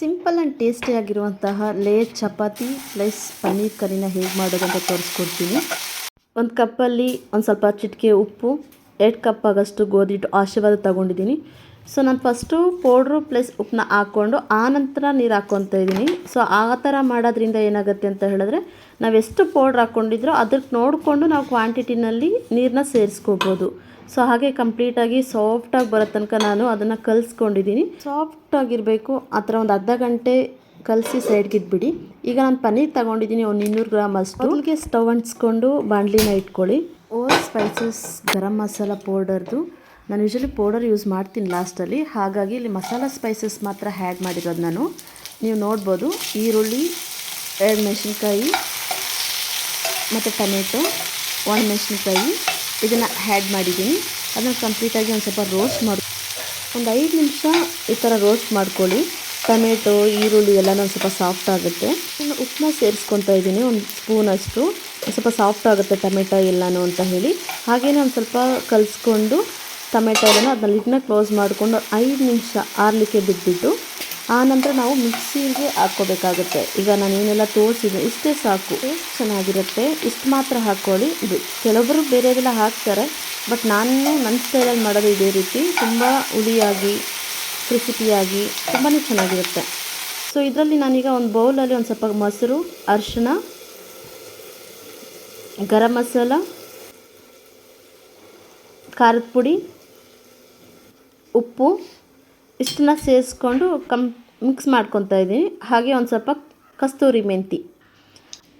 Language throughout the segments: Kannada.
ಸಿಂಪಲ್ ಆ್ಯಂಡ್ ಟೇಸ್ಟಿಯಾಗಿರುವಂತಹ ಲೇಯರ್ ಚಪಾತಿ ಪ್ಲಸ್ ಪನ್ನೀರ್ ಕರಿನ ಹೇಗೆ ಮಾಡೋದು ಅಂತ ತೋರಿಸ್ಕೊಡ್ತೀನಿ. ಒಂದು ಕಪ್ಪಲ್ಲಿ ಒಂದು ಸ್ವಲ್ಪ ಚಿಟಿಕೆ ಉಪ್ಪು, 2 ಕಪ್ ಆಗೋಷ್ಟು ಗೋಧಿ ಹಿಟ್ಟು ಆಶೀರ್ವಾದ ತೊಗೊಂಡಿದ್ದೀನಿ. ಸೊ ನಾನು ಫಸ್ಟು ಪೌಡ್ರು ಪ್ಲಸ್ ಉಪ್ಪನ್ನ ಹಾಕ್ಕೊಂಡು ಆನಂತರ ನೀರು ಹಾಕ್ಕೊತಾ ಇದ್ದೀನಿ. ಸೊ ಆ ಥರ ಮಾಡೋದ್ರಿಂದ ಏನಾಗುತ್ತೆ ಅಂತ ಹೇಳಿದ್ರೆ ನಾವೆಷ್ಟು ಪೌಡ್ರ್ ಹಾಕ್ಕೊಂಡಿದ್ರೋ ಅದಕ್ಕೆ ನೋಡಿಕೊಂಡು ನಾವು ಕ್ವಾಂಟಿಟಿನಲ್ಲಿ ನೀರನ್ನ ಸೇರಿಸ್ಕೋಬೋದು. ಸೊ ಹಾಗೆ ಕಂಪ್ಲೀಟಾಗಿ ಸಾಫ್ಟಾಗಿ ಬರೋ ತನಕ ನಾನು ಅದನ್ನು ಕಲಿಸ್ಕೊಂಡಿದ್ದೀನಿ. ಸಾಫ್ಟಾಗಿರಬೇಕು, ಆ ಥರ ಒಂದು ಅರ್ಧ ಗಂಟೆ ಕಲಸಿ ಸೈಡ್ಗೆ ಇಟ್ಬಿಡಿ. ಈಗ ನಾನು ಪನ್ನೀರ್ ತೊಗೊಂಡಿದ್ದೀನಿ ಒಂದು 200 ಗ್ರಾಮ್ ಅಷ್ಟು. ಅಲ್ಲಿಗೆ ಸ್ಟವ್ ಅಂಟಿಸ್ಕೊಂಡು ಬಾಣಲಿನ ಇಟ್ಕೊಳ್ಳಿ. ಓಲ್ ಸ್ಪೈಸಸ್ ಗರಂ ಮಸಾಲ ಪೌಡರ್ದು ನಾನು ಯೂಶ್ವಲಿ ಪೌಡರ್ ಯೂಸ್ ಮಾಡ್ತೀನಿ ಲಾಸ್ಟಲ್ಲಿ, ಹಾಗಾಗಿ ಇಲ್ಲಿ ಮಸಾಲ ಸ್ಪೈಸಸ್ ಮಾತ್ರ ಆ್ಯಡ್ ಮಾಡಿರೋದು ನಾನು. ನೀವು ನೋಡ್ಬೋದು ಈರುಳ್ಳಿ, 2 ಮೆಣಸಿನ್ಕಾಯಿ ಮತ್ತು ಟೊಮೆಟೊ, 1 ಮೆಣಸಿನ್ಕಾಯಿ ಇದನ್ನು ಆ್ಯಡ್ ಮಾಡಿದ್ದೀನಿ. ಅದನ್ನು ಕಂಪ್ಲೀಟಾಗಿ ಒಂದು ಸ್ವಲ್ಪ ರೋಸ್ಟ್ ಮಾಡಿ ಒಂದು 5 ನಿಮಿಷ ಈ ಥರ ರೋಸ್ಟ್ ಮಾಡ್ಕೊಳ್ಳಿ. ಟೊಮೆಟೊ ಈರುಳ್ಳಿ ಎಲ್ಲನೂ ಒಂದು ಸ್ವಲ್ಪ ಸಾಫ್ಟ್ ಆಗುತ್ತೆ. ನಾನು ಉಪ್ಪನ್ನ ಸೇರಿಸ್ಕೊತಾ ಇದ್ದೀನಿ, ಒಂದು ಸ್ಪೂನಷ್ಟು. ಒಂದು ಸ್ವಲ್ಪ ಸಾಫ್ಟ್ ಆಗುತ್ತೆ ಟೊಮೆಟೊ ಎಲ್ಲನೂ ಅಂತ ಹೇಳಿ. ಹಾಗೆಯೇ ಒಂದು ಸ್ವಲ್ಪ ಕಲಿಸ್ಕೊಂಡು ಟೊಮೆಟೊ ಎಲ್ಲನೂ ಅದನ್ನ ಲಿಡ್ನ ಕ್ಲೋಸ್ ಮಾಡಿಕೊಂಡು 5 ನಿಮಿಷ ಆರಲಿಕ್ಕೆ ಬಿಟ್ಬಿಟ್ಟು ಆನಂತರ ನಾವು ಮಿಕ್ಸಿಗೆ ಹಾಕ್ಕೋಬೇಕಾಗುತ್ತೆ. ಈಗ ನಾನು ಏನೆಲ್ಲ ತೋರಿಸಿದೆ ಇಷ್ಟೇ ಸಾಕು, ಚೆನ್ನಾಗಿರುತ್ತೆ. ಇಷ್ಟು ಮಾತ್ರ ಹಾಕ್ಕೊಳ್ಳಿ. ಇದು ಕೆಲವೊಬ್ಬರು ಬೇರೆದೆಲ್ಲ ಹಾಕ್ತಾರೆ, ಬಟ್ ನಾನು ನನ್ನ ಸ್ಟೈಲಲ್ಲಿ ಮಾಡೋದು ಇದೇ ರೀತಿ. ತುಂಬ ಹುಳಿಯಾಗಿ ಕ್ರಿಸಿಪಿಯಾಗಿ ತುಂಬಾ ಚೆನ್ನಾಗಿರುತ್ತೆ. ಸೊ ಇದರಲ್ಲಿ ನಾನೀಗ ಒಂದು ಬೌಲಲ್ಲಿ ಒಂದು ಸ್ವಲ್ಪ ಮೊಸರು, ಅರಿಶಿಣ, ಗರಂ ಮಸಾಲ, ಖಾರದ ಪುಡಿ, ಉಪ್ಪು ಇಷ್ಟನ್ನ ಸೇರಿಸ್ಕೊಂಡು ಮಿಕ್ಸ್ ಮಾಡ್ಕೊತಾ ಇದ್ದೀನಿ. ಹಾಗೆ ಒಂದು ಸ್ವಲ್ಪ ಕಸ್ತೂರಿ ಮೆಂತಿ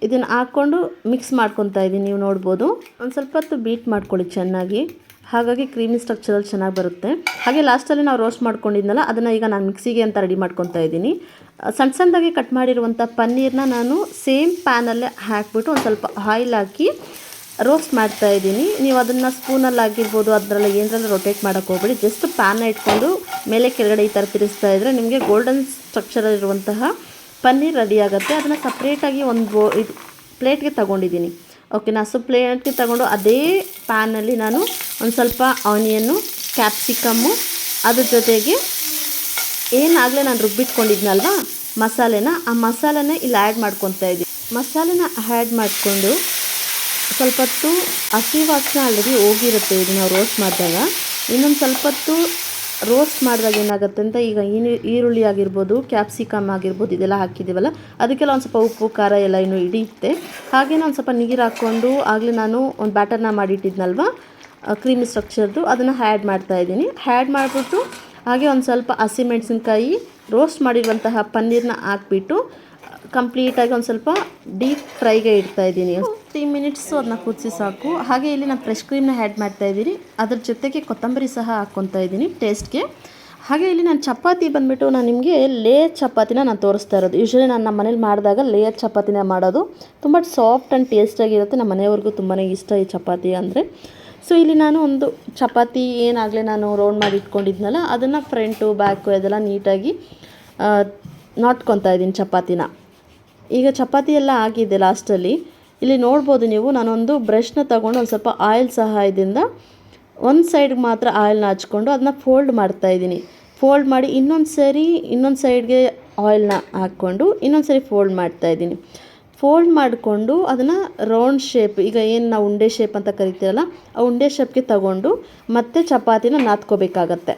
ಇದನ್ನು ಹಾಕ್ಕೊಂಡು ಮಿಕ್ಸ್ ಮಾಡ್ಕೊತಾ ಇದ್ದೀನಿ. ನೀವು ನೋಡ್ಬೋದು ಒಂದು ಸ್ವಲ್ಪ ಹೊತ್ತು ಬೀಟ್ ಮಾಡ್ಕೊಳ್ಳಿ ಚೆನ್ನಾಗಿ, ಹಾಗಾಗಿ ಕ್ರೀಮಿ ಸ್ಟ್ರಕ್ಚರಲ್ಲಿ ಚೆನ್ನಾಗಿ ಬರುತ್ತೆ. ಹಾಗೆ ಲಾಸ್ಟಲ್ಲಿ ನಾವು ರೋಸ್ಟ್ ಮಾಡ್ಕೊಂಡಿದ್ನಲ್ಲ ಅದನ್ನು ಈಗ ನಾನು ಮಿಕ್ಸಿಗೆ ಅಂತ ರೆಡಿ ಮಾಡ್ಕೊತಾ ಇದ್ದೀನಿ. ಸಣ್ಣ ಸಣ್ಣದಾಗಿ ಕಟ್ ಮಾಡಿರುವಂಥ ಪನ್ನೀರನ್ನ ನಾನು ಸೇಮ್ ಪ್ಯಾನಲ್ಲೇ ಹಾಕಿಬಿಟ್ಟು ಒಂದು ಸ್ವಲ್ಪ ಆಯಿಲ್ ಹಾಕಿ ರೋಸ್ಟ್ ಮಾಡ್ತಾ ಇದ್ದೀನಿ. ನೀವು ಅದನ್ನು ಸ್ಪೂನಲ್ಲಿ ಆಗಿರ್ಬೋದು, ಅದರಲ್ಲಿ ಏನರಲ್ಲಿ ರೊಟೇಟ್ ಮಾಡೋಕ್ಕೆ ಹೋಗಬೇಡಿ. ಜಸ್ಟ್ ಪ್ಯಾನ್ನ ಇಟ್ಕೊಂಡು ಮೇಲೆ ಕೆಳಗಡೆ ಈ ಥರ ತಿರುಗಿಸ್ತಾ ಇದ್ದರೆ ನಿಮಗೆ ಗೋಲ್ಡನ್ ಸ್ಟ್ರಕ್ಚರಲ್ಲಿರುವಂತಹ ಪನ್ನೀರ್ ರೆಡಿ ಆಗುತ್ತೆ. ಅದನ್ನು ಸಪ್ರೇಟಾಗಿ ಒಂದು ಇದು ಪ್ಲೇಟ್ಗೆ ತೊಗೊಂಡಿದ್ದೀನಿ. ಓಕೆನಾ? ಸೊ ಪ್ಲೇಟ್ಗೆ ತೊಗೊಂಡು ಅದೇ ಪ್ಯಾನಲ್ಲಿ ನಾನು ಒಂದು ಸ್ವಲ್ಪ ಆನಿಯನ್ನು, ಕ್ಯಾಪ್ಸಿಕಮ್ಮು, ಅದ್ರ ಜೊತೆಗೆ ಏನಾಗಲೇ ನಾನು ರುಬ್ಬಿಟ್ಕೊಂಡಿದ್ನಲ್ವ ಮಸಾಲೆನ, ಆ ಮಸಾಲೆನ ಇಲ್ಲಿ ಆ್ಯಡ್ ಮಾಡ್ಕೊತಾ ಇದ್ದೀನಿ. ಮಸಾಲೆನ ಆ್ಯಡ್ ಮಾಡಿಕೊಂಡು ಸ್ವಲ್ಪ ಹೊತ್ತು ಹಸಿ ವಾಸನೆ ಆಲ್ರೆಡಿ ಹೋಗಿರುತ್ತೆ ಇದು ನಾವು ರೋಸ್ಟ್ ಮಾಡಿದಾಗ. ಇನ್ನೊಂದು ಸ್ವಲ್ಪ ಹೊತ್ತು ರೋಸ್ಟ್ ಮಾಡಿದಾಗ ಏನಾಗುತ್ತೆ ಅಂತ, ಈಗ ಈರುಳ್ಳಿ ಆಗಿರ್ಬೋದು, ಕ್ಯಾಪ್ಸಿಕಮ್ ಆಗಿರ್ಬೋದು, ಇದೆಲ್ಲ ಹಾಕಿದ್ದೀವಲ್ಲ ಅದಕ್ಕೆಲ್ಲ ಒಂದು ಸ್ವಲ್ಪ ಉಪ್ಪು ಖಾರ ಎಲ್ಲ ಇನ್ನೂ ಹಿಡಿಯುತ್ತೆ. ಹಾಗೆಯೇ ಒಂದು ಸ್ವಲ್ಪ ನೀರು ಹಾಕ್ಕೊಂಡು ಆಗಲೇ ನಾನು ಒಂದು ಬ್ಯಾಟರ್ನ ಮಾಡಿಟ್ಟಿದ್ನಲ್ವ ಕ್ರೀಮಿ ಸ್ಟ್ರಕ್ಚರ್ದು, ಅದನ್ನು ಆ್ಯಡ್ ಮಾಡ್ತಾಯಿದ್ದೀನಿ. ಆ್ಯಡ್ ಮಾಡಿಬಿಟ್ಟು ಹಾಗೆ ಒಂದು ಸ್ವಲ್ಪ ಹಸಿಮೆಣಸಿನ್ಕಾಯಿ, ರೋಸ್ಟ್ ಮಾಡಿರುವಂತಹ ಪನ್ನೀರನ್ನ ಹಾಕ್ಬಿಟ್ಟು ಕಂಪ್ಲೀಟಾಗಿ ಒಂದು ಸ್ವಲ್ಪ ಡೀಪ್ ಫ್ರೈಗೆ ಇಡ್ತಾಯಿದ್ದೀನಿ. 3 ಮಿನಿಟ್ಸು ಅದನ್ನ ಕುದಿಸಿ ಸಾಕು. ಹಾಗೆ ಇಲ್ಲಿ ನಾನು ಫ್ರೆಶ್ ಕ್ರೀಮ್ನ ಆ್ಯಡ್ ಮಾಡ್ತಾಯಿದ್ದೀನಿ. ಅದ್ರ ಜೊತೆಗೆ ಕೊತ್ತಂಬರಿ ಸಹ ಹಾಕ್ಕೊತಾ ಇದ್ದೀನಿ ಟೇಸ್ಟ್ಗೆ. ಹಾಗೆ ಇಲ್ಲಿ ನಾನು ಚಪಾತಿ ಬಂದುಬಿಟ್ಟು ನಾನು ನಿಮಗೆ ಲೇಯರ್ ಚಪಾತಿನ ನಾನು ತೋರಿಸ್ತಾ ಇರೋದು. ಯೂಶ್ವಲಿ ನಾನು ನಮ್ಮ ಮನೇಲಿ ಮಾಡಿದಾಗ ಲೇಯರ್ ಚಪಾತಿನ ಮಾಡೋದು. ತುಂಬ ಸಾಫ್ಟ್ ಆ್ಯಂಡ್ ಟೇಸ್ಟಾಗಿರುತ್ತೆ. ನಮ್ಮ ಮನೆಯವ್ರಿಗೂ ತುಂಬಾ ಇಷ್ಟ ಈ ಚಪಾತಿ ಅಂದರೆ. ಸೊ ಇಲ್ಲಿ ನಾನು ಒಂದು ಚಪಾತಿ ಏನಾಗಲೇ ನಾನು ರೌಂಡ್ ಮಾಡಿ ಇಟ್ಕೊಂಡಿದ್ನಲ್ಲ ಅದನ್ನು ಫ್ರಂಟು ಬ್ಯಾಕು ಅದೆಲ್ಲ ನೀಟಾಗಿ ನಾಟ್ಕೊತಾ ಇದ್ದೀನಿ ಚಪಾತಿನ. ಈಗ ಚಪಾತಿ ಎಲ್ಲ ಆಗಿದೆ ಲಾಸ್ಟಲ್ಲಿ. ಇಲ್ಲಿ ನೋಡ್ಬೋದು ನೀವು, ನಾನೊಂದು ಬ್ರಷ್ನ ತೊಗೊಂಡು ಒಂದು ಸ್ವಲ್ಪ ಆಯಿಲ್ ಸಹಾಯದಿಂದ ಒಂದು ಸೈಡ್ಗೆ ಮಾತ್ರ ಆಯಿಲ್ನ ಹಚ್ಕೊಂಡು ಅದನ್ನ ಫೋಲ್ಡ್ ಮಾಡ್ತಾಯಿದ್ದೀನಿ. ಫೋಲ್ಡ್ ಮಾಡಿ ಇನ್ನೊಂದು ಸೈಡ್ಗೆ ಆಯಿಲ್ನ ಹಾಕ್ಕೊಂಡು ಇನ್ನೊಂದು ಸರಿ ಫೋಲ್ಡ್ ಮಾಡ್ತಾಯಿದ್ದೀನಿ. ಫೋಲ್ಡ್ ಮಾಡಿಕೊಂಡು ಅದನ್ನು ರೌಂಡ್ ಶೇಪ್, ಈಗ ಏನು ನಾವು ಉಂಡೆ ಶೇಪ್ ಅಂತ ಕರಿತೀರಲ್ಲ ಆ ಉಂಡೆ ಶೇಪ್ಗೆ ತಗೊಂಡು ಮತ್ತೆ ಚಪಾತಿನ ನಾದ್ಕೋಬೇಕಾಗತ್ತೆ.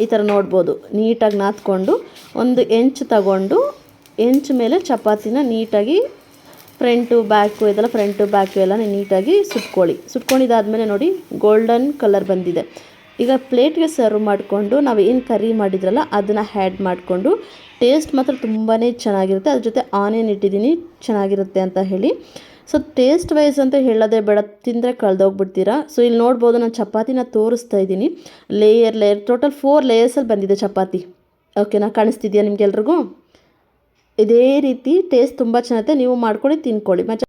ಈ ಥರ ನೋಡ್ಬೋದು ನೀಟಾಗಿ ನಾದ್ಕೊಂಡು ಒಂದು ಹೆಂಚು ತಗೊಂಡು ಹೆಂಚು ಮೇಲೆ ಚಪಾತಿನ ನೀಟಾಗಿ ಫ್ರಂಟು ಬ್ಯಾಕು ಇದೆಲ್ಲ ಫ್ರಂಟು ಬ್ಯಾಕು ಎಲ್ಲ ನೀಟಾಗಿ ಸುಟ್ಕೊಂಡಿದ್ದಾದಮೇಲೆ ನೋಡಿ ಗೋಲ್ಡನ್ ಕಲರ್ ಬಂದಿದೆ. ಈಗ ಪ್ಲೇಟ್ಗೆ ಸರ್ವ್ ಮಾಡಿಕೊಂಡು ನಾವು ಏನು ಕರಿ ಮಾಡಿದ್ರಲ್ಲ ಅದನ್ನು ಆ್ಯಡ್ ಮಾಡಿಕೊಂಡು ಟೇಸ್ಟ್ ಮಾತ್ರ ತುಂಬಾ ಚೆನ್ನಾಗಿರುತ್ತೆ. ಅದ್ರ ಜೊತೆ ಆನಿಯನ್ ಇಟ್ಟಿದ್ದೀನಿ ಚೆನ್ನಾಗಿರುತ್ತೆ ಅಂತ ಹೇಳಿ. ಸೊ ಟೇಸ್ಟ್ ವೈಸ್ ಅಂತ ಹೇಳೋದೇ ಬೇಡ, ತಿಂದರೆ ಕಳೆದೋಗ್ಬಿಡ್ತೀರಾ. ಸೊ ಇಲ್ಲಿ ನೋಡ್ಬೋದು ನಾನು ಚಪಾತಿನ ತೋರಿಸ್ತಾ ಇದ್ದೀನಿ. ಲೇಯರ್ ಟೋಟಲ್ 4 ಲೇಯರ್ಸಲ್ಲಿ ಬಂದಿದೆ ಚಪಾತಿ. ಓಕೆನಾ? ಕಾಣಿಸ್ತಿದೆಯಾ ನಿಮಗೆಲ್ರಿಗೂ? ಇದೇ ರೀತಿ ಟೇಸ್ಟ್ ತುಂಬ ಚೆನ್ನಾಗಿರುತ್ತೆ. ನೀವು ಮಾಡ್ಕೊಳ್ಳಿ, ತಿನ್ಕೊಳ್ಳಿ.